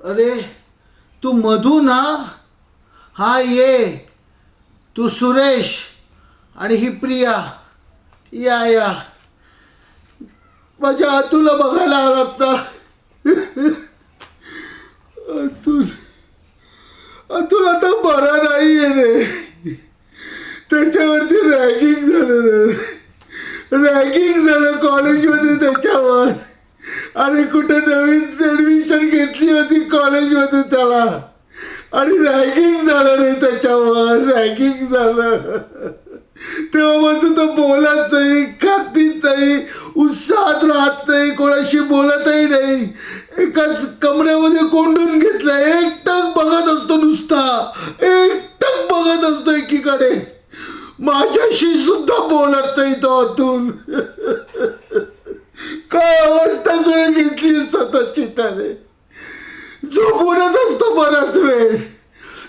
अरे तू मधू ना? हा ये. तू सुरेश आणि ही प्रिया. या माझ्या अतुला बघायला आलात ना? अतुल आता बरा नाही आहे रे. त्याच्यावरती रॅगिंग झालं कॉलेजमध्ये त्याच्यावर. आणि कुठे नवीन ॲडमिशन घेतली होती कॉलेजमध्ये त्याला आणि रॅगिंग झालं रे त्याच्यावर. रॅगिंग झालं तेव्हापासून तो बोलत नाही, खात पीत नाही, उत्साहात राहत नाही, कोणाशी बोलतही नाही. एकाच कमऱ्यामध्ये कोंडून घेतलं, एकटक बघत असतो, नुसता एकटक बघत असतो एकीकडे. माझ्याशी सुद्धा बोलत नाही तो अतुल. काय अवस्था करून घेतली स्वतःची त्याने. झोपूनच असतो बराच वेळ.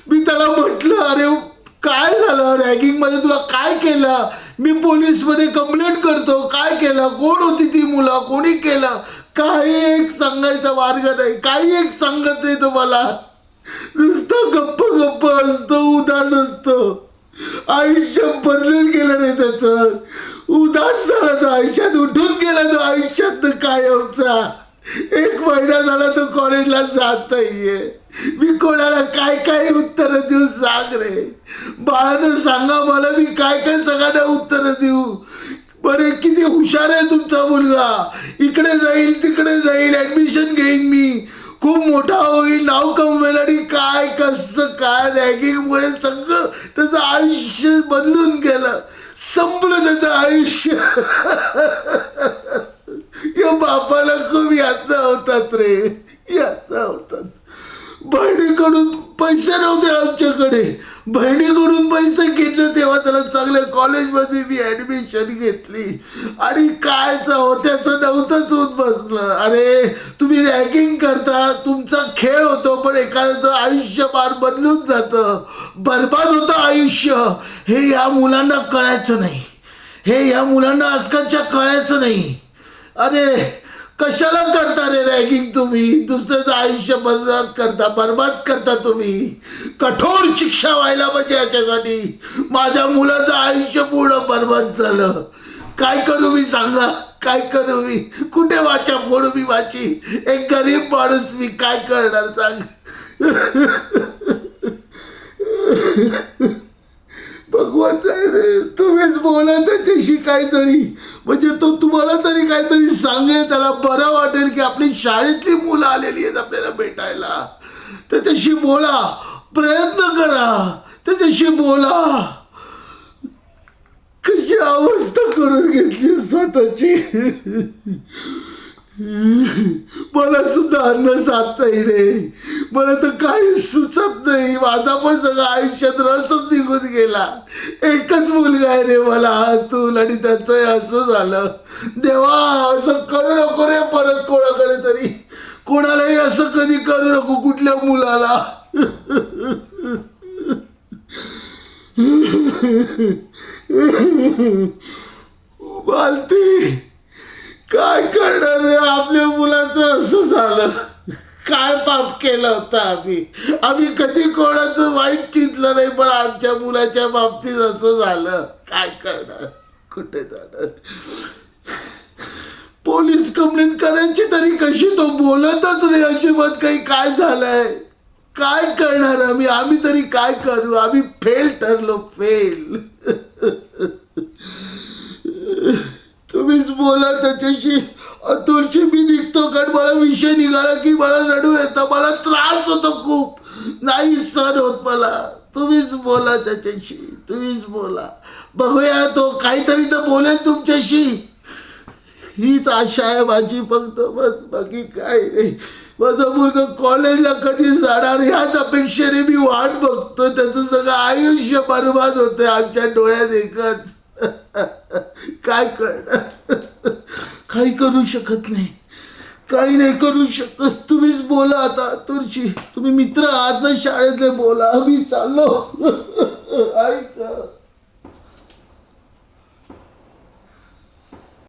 मी त्याला म्हटलं, अरे काय झालं रॅगिंग मध्ये, तुला काय केलं? मी पोलीसमध्ये कंप्लेंट करतो. काय केलं? कोण होती ती मुलं? कोणी केलं? काही एक सांगायचा मार्ग नाही, काही एक सांगत नाही तुम्हाला. नुसतं गप्प असतो, उदास असतो. आयुष्य बदलून गेलं नाही त्याचं. उदास झाला तो, आयुष्यात उठून गेला तो आयुष्यात कायमचा. 1 महिना झाला तो कॉलेजला जात नाहीये. मी कोणाला काय उत्तर देऊ सांग रे. बाळानं सांगा मला, मी काय सगळ्यांना उत्तर देऊ. बरे किती हुशार आहे तुमचा मुलगा. इकडे जाईल तिकडे जाईल, ऍडमिशन घेईन मी, खूप मोठा होईल, नाव कमवेल. आणि काय कसं काय रॅगिंगमुळे सगळं त्याचं आयुष्य बदलून गेलं. संपलं त्याचं आयुष्य. या बापाला खूप यातना होतात रे, यातना होतात. बहिणीकडून पैसे नव्हते आमच्याकडे. बहिणीकडून पैसे घेतले तेव्हा त्याला चांगल्या कॉलेजमध्ये मी ॲडमिशन घेतली. आणि काय त्याचं नव्हतंच होत बसलं. अरे तुम्ही रॅगिंग करता, तुमचा खेळ होतो, पण एखाद्याचं आयुष्य फार बदलून जातं, बरबाद होतं आयुष्य. हे या मुलांना कळायचं नाही. हे या मुलांना आजकालच्या कळायचं नाही. अरे कशाला करता रे रॅगिंग तुम्ही? दुसऱ्याचं आयुष्य बरबाद करता तुम्ही. कठोर शिक्षा व्हायला पाहिजे याच्यासाठी. माझ्या मुलाचं आयुष्य पूर्ण बरबाद झालं. काय करू मी सांगा? काय करू मी? कुठे वाचा फोडू मी माझी? एक गरीब माणूस मी काय करणार सांग? भगवंत आहे रे. तुम्हीच बोला त्याच्याशी काहीतरी, म्हणजे तो तुम्हाला तरी काहीतरी सांगेल, त्याला बरं वाटेल की आपली शाळेतली मुलं आलेली आहेत आपल्याला भेटायला. त्याच्याशी बोला, प्रयत्न करा, त्याच्याशी बोला. कशी अवस्था करून घेतली स्वतःची. मला सुद्धा अन्न जात नाही रे. मला तर काही सुचत नाही. माझा पण सगळं आयुष्यात रसच निघून गेला. एकच मुलगा आहे रे मला, अतुल, आणि त्याचं असं झालं. देवा असं करू नको रे परत कोणाकडे तरी. कोणालाही असं कधी करू नको कुठल्या मुलाला. बालती काय करणार रे, आपल्या मुलाचं असं झालं. काय पाप केलं होतं आम्ही कधी कोणाचं वाईट चिंतलं नाही, पण आमच्या मुलाच्या बाबतीत असं झालं. काय करणार, कुठे जाणार? पोलीस कंप्लेंट करायची तरी कशी? तो बोलतच नाही अजिबात काही. काय झालंय, काय करणार आम्ही तरी काय करू? आम्ही फेल ठरलो, फेल. तुम्हीच बोला त्याच्याशी. अतुलशी मी निघतो, कारण मला विषय निघाला की मला रडू येतं, मला त्रास होतो खूप, नाही सहन होत मला. तुम्हीच बोला त्याच्याशी, तुम्हीच बोला. बघूया तो काहीतरी तर बोलेल तुमच्याशी. हीच आशा आहे माझी फक्त, बस. बाकी काय नाही. माझा मुलगा कॉलेजला कधी जाणार ह्याच अपेक्षेने मी वाट बघतो. त्याचं सगळं आयुष्य बरबाद होतंय आमच्या डोळ्यात एकच. काय करणार? काही करू शकत नाही, काही नाही करू शकत. तुम्हीच बोला आता तुळशी. तुम्ही मित्र आहात ना शाळेतले, बोला. आम्ही चाललो. ऐका.